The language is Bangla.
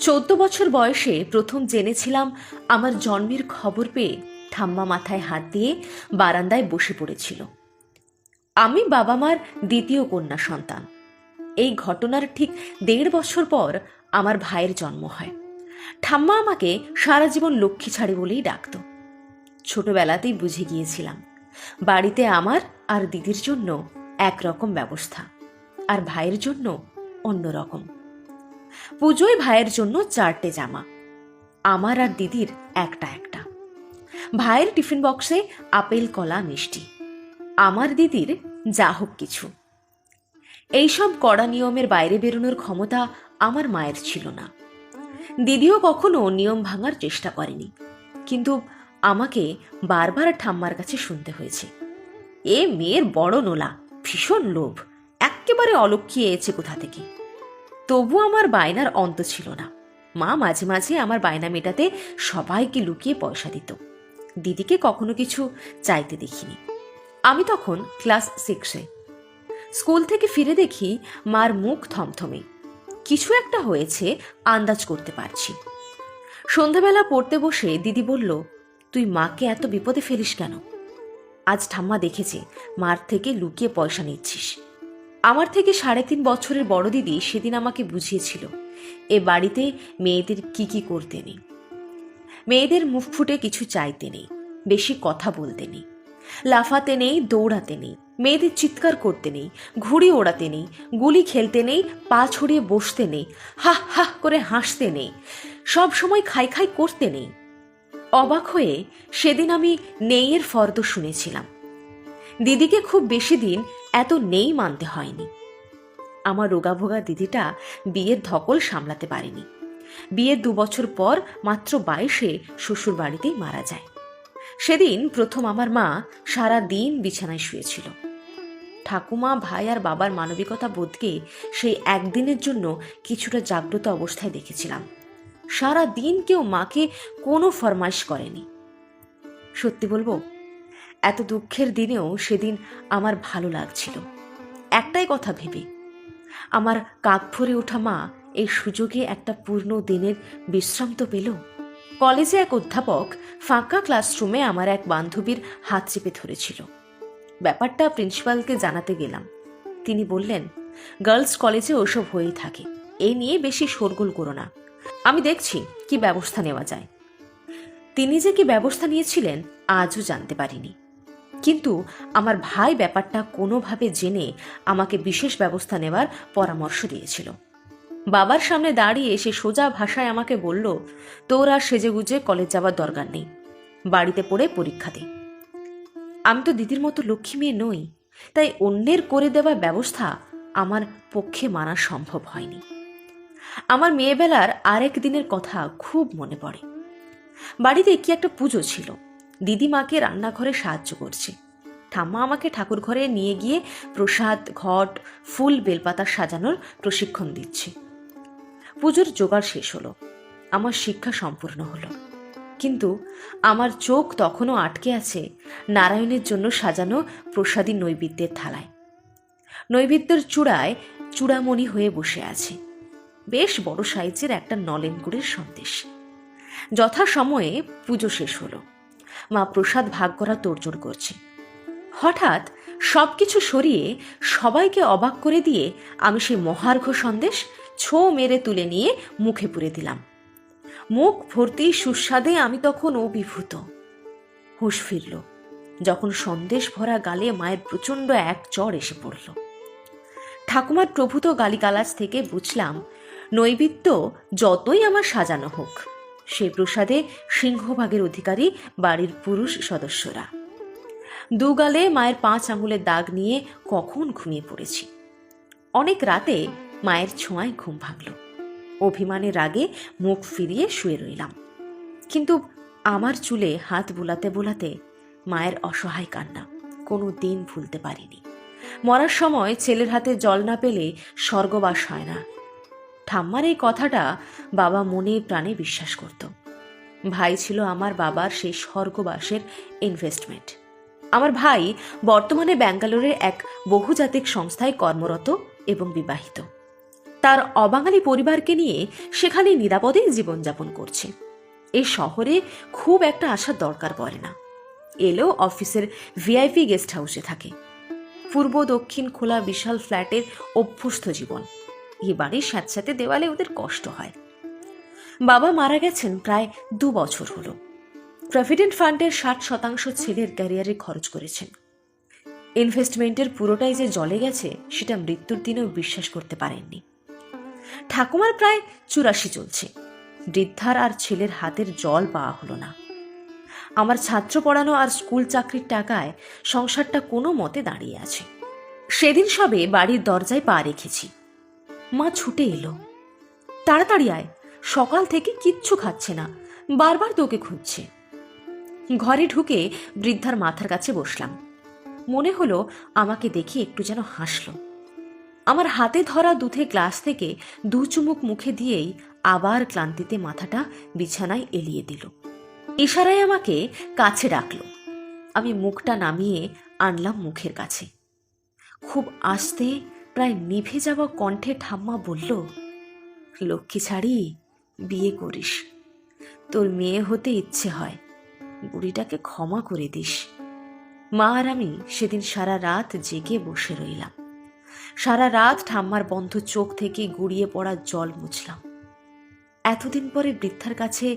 14 বছর বয়সে প্রথম জেনেছিলাম আমার জন্মের খবর পেয়ে ঠাম্মা মাথায় হাত দিয়ে বারান্দায় বসে পড়েছিল। আমি বাবা মার দ্বিতীয় কন্যা সন্তান। এই ঘটনার ঠিক 1.5 বছর পর আমার ভাইয়ের জন্ম হয়। ঠাম্মা আমাকে সারা জীবন লক্ষ্মী ছাড়ি বলেই ডাকত। ছোটবেলাতেই বুঝে গিয়েছিলাম বাড়িতে আমার আর দিদির জন্য একরকম ব্যবস্থা, আর ভাইয়ের জন্য অন্যরকম। পুজোয় ভাইয়ের জন্য 4টে জামা, আমার আর দিদির একটা একটা। ভাইয়ের টিফিন বক্সে আপেল, কলা, মিষ্টি, আমার দিদির যা হোক কিছু। এইসব কড়া নিয়মের বাইরে বেরোনোর ক্ষমতা আমার মায়ের ছিল না। দিদিও কখনো নিয়ম ভাঙার চেষ্টা করেনি, কিন্তু আমাকে বারবার ঠাম্মার কাছে শুনতে হয়েছে, এ মেয়ের বড় নোলা, ভীষণ লোভ, একেবারে অলক্ষী এসেছে কোথা থেকে। তবু আমার বায়নার অন্ত ছিল না। মা মাঝে মাঝে আমার বায়না মেটাতে সবাইকে লুকিয়ে পয়সা দিত। দিদিকে কখনো কিছু চাইতে দেখিনি। আমি তখন ক্লাস 6-এ। স্কুল থেকে ফিরে দেখি মার মুখ থমথমে, কিছু একটা হয়েছে আন্দাজ করতে পারছি। সন্ধ্যাবেলা পড়তে বসে দিদি বলল, তুই মাকে এত বিপদে ফেলিস কেন? আজ ঠাম্মা দেখেছে মার থেকে লুকিয়ে পয়সা নিচ্ছিস। আমার থেকে 3.5 বছরের বড় দিদি সেদিন আমাকে বুঝিয়েছিল এ বাড়িতে মেয়েদের কি করতে নেই। মেয়েদের মুখ ফুটে কিছু চাইতে নেই, বেশি কথা বলতে নেই, লাফাতে নেই, দৌড়াতে নেই, মেয়েদের চিৎকার করতে নেই, ঘুড়ি ওড়াতে নেই, গুলি খেলতে নেই, পা ছড়িয়ে বসতে নেই, হাহ হাহ করে হাসতে নেই, সব সময় খাই খাই করতে নেই। অবাক হয়ে সেদিন আমি নেইয়ের ফর্দ শুনেছিলাম। দিদিকে খুব বেশি দিন এত নেই মানতে হয়নি। আমার রোগাভোগা দিদিটা বিয়ের ধকল সামলাতে পারেনি। বিয়ের 2 বছর পর মাত্র 22-এ শ্বশুর বাড়িতেই মারা যায়। সেদিন প্রথম আমার মা সারা দিন বিছানায় শুয়েছিল। ঠাকুমা, ভাই আর বাবার মানবিকতা বোধকে সেই একদিনের জন্য কিছুটা জাগ্রত অবস্থায় দেখেছিলাম। সারা দিন কেউ মাকে কোনো ফরমাইশ করেনি। সত্যি বলবো, এত দুঃখের দিনেও সেদিন আমার ভালো লাগছিল একটাই কথা ভেবে, আমার কাক ভরে ওঠা মা এই সুযোগে একটা পূর্ণ দিনের বিশ্রাম তো পেল। কলেজে এক অধ্যাপক ফাঁকা ক্লাসরুমে আমার এক বান্ধবীর হাত চেপে ধরেছিল। ব্যাপারটা প্রিন্সিপালকে জানাতে গেলাম। তিনি বললেন, গার্লস কলেজে ওসব হয়েই থাকে, এই নিয়ে বেশি শোরগোল করো না, আমি দেখছি কি ব্যবস্থা নেওয়া যায়। তিনি যে কি ব্যবস্থা নিয়েছিলেন আজও জানতে পারিনি, কিন্তু আমার ভাই ব্যাপারটা কোনোভাবে জেনে আমাকে বিশেষ ব্যবস্থা নেওয়ার পরামর্শ দিয়েছিল। বাবার সামনে দাঁড়িয়ে সে সোজা ভাষায় আমাকে বলল, তোর আর সেজেগুজে কলেজ যাওয়ার দরকার নেই, বাড়িতে পড়ে পরীক্ষা দে। আমি তো দিদির মতো লক্ষ্মী মেয়ে নই, তাই অন্যের করে দেওয়া ব্যবস্থা আমার পক্ষে মানা সম্ভব হয়নি। আমার মেয়েবেলার আরেক দিনের কথা খুব মনে পড়ে। বাড়িতে কি একটা পুজো ছিল। দিদি মাকে রান্নাঘরে সাহায্য করছে, ঠাম্মা আমাকে ঠাকুর ঘরে নিয়ে গিয়ে প্রসাদ, ঘট, ফুল, বেলপাতা সাজানোর প্রশিক্ষণ দিচ্ছে। পুজোর জোগাড় শেষ হলো, আমার শিক্ষা সম্পূর্ণ হলো, কিন্তু আমার চোখ তখনও আটকে আছে নারায়ণের জন্য সাজানো প্রসাদী নৈবেদ্যের থালায়। নৈবেদ্যের চূড়ায় চূড়ামণি হয়ে বসে আছে বেশ বড় সাইজের একটা নলেন গুড়ের সন্দেশ। যথাসময়ে পুজো শেষ হলো, মা প্রসাদ ভাগ করা তোড়জোড় করছে। হঠাৎ সবকিছু সরিয়ে সবাইকে অবাক করে দিয়ে আমি সেই মহার্ঘ সন্দেশ ছো মেরে তুলে নিয়ে মুখে পুরে দিলাম। মুখ ভর্তি সুস্বাদে আমি তখন অভিভূত। হুঁশ ফিরল যখন সন্দেশ ভরা গালে মায়ের প্রচণ্ড এক চড় এসে পড়ল। ঠাকুমার প্রভূত গালিগালাজ থেকে বুঝলাম, নৈবেদ্য যতই আমার সাজানো হোক, সেই প্রসাদে সিংহভাগের অধিকারী বাড়ির পুরুষ সদস্যরা। দুগালে মায়ের 5 আঙুলের দাগ নিয়ে কখন ঘুমিয়ে পড়েছি। অনেক রাতে মায়ের ছোঁয়ায় ঘুম ভাঙল। অভিমানের রাগে মুখ ফিরিয়ে শুয়ে রইলাম, কিন্তু আমার চুলে হাত বুলাতে বুলাতে মায়ের অসহায় কান্না কোনো দিন ভুলতে পারিনি। মরার সময় ছেলের হাতে জল না পেলে স্বর্গবাস হয় না। ঠাম্মার এই কথাটা বাবা মনে প্রাণে বিশ্বাস করত। ভাই ছিল আমার বাবার সেই স্বর্গবাসের ইনভেস্টমেন্ট। আমার ভাই বর্তমানে ব্যাঙ্গালোরের এক বহুজাতিক সংস্থায় কর্মরত এবং বিবাহিত। তার অবাঙালি পরিবারকে নিয়ে সেখানে নিরাপদেই জীবনযাপন করছে। এই শহরে খুব একটা আসার দরকার পড়ে না, এলেও অফিসের ভিআইপি গেস্ট হাউসে থাকে। পূর্ব দক্ষিণ খোলা বিশাল ফ্ল্যাটের অভ্যস্ত জীবন। এ বাড়ির স্যাঁতস্যাঁতে দেওয়ালে ওদের কষ্ট হয়। বাবা মারা গেছেন প্রায় 2 বছর হলো। প্রভিডেন্ট ফান্ডের 60% ছেলের ক্যারিয়ারে খরচ করেছেন। ইনভেস্টমেন্টের পুরোটাই যে জলে গেছে সেটা মৃত্যুর দিনেও বিশ্বাস করতে পারেননি। ঠাকুমার প্রায় 84 চলছে। বৃদ্ধার আর ছেলের হাতের জল পাওয়া হলো না। আমার ছাত্র পড়ানো আর স্কুল চাকরির টাকায় সংসারটা কোনো মতে দাঁড়িয়ে আছে। সেদিন সবে বাড়ির দরজায় পা রেখেছি, মা ছুটে এলো, তাড়াতাড়ি আয়, সকাল থেকে কিচ্ছু খাচ্ছে না, বারবার তোকে খুঁজছে। ঘরে ঢুকে বৃদ্ধার মাথার কাছে বসলাম। মনে হলো আমাকে দেখে একটু যেন হাসলো। আমার হাতে ধরা দুধের গ্লাস থেকে 2 চুমুক মুখে দিয়েই আবার ক্লান্তিতে মাথাটা বিছানায় এলিয়ে দিল। ইশারায় আমাকে কাছে ডাকলো। আমি মুখটা নামিয়ে আনলাম মুখের কাছে। খুব আস্তে, প্রায় নিভে যাওয়া কণ্ঠে ঠাম্মা বলল, লক্ষ্মী ছাড়ি, বিয়ে করিস। তোর মেয়ে হতে ইচ্ছে হয়, বুড়িটাকে ক্ষমা করে দিস। মা আর আমি সেদিন সারা রাত জেগে বসে রইলাম। সারা রাত ঠাম্মার বন্ধ চোখ থেকে গড়িয়ে পড়া জল মুছলাম। এতদিন পরে বৃদ্ধার কাছে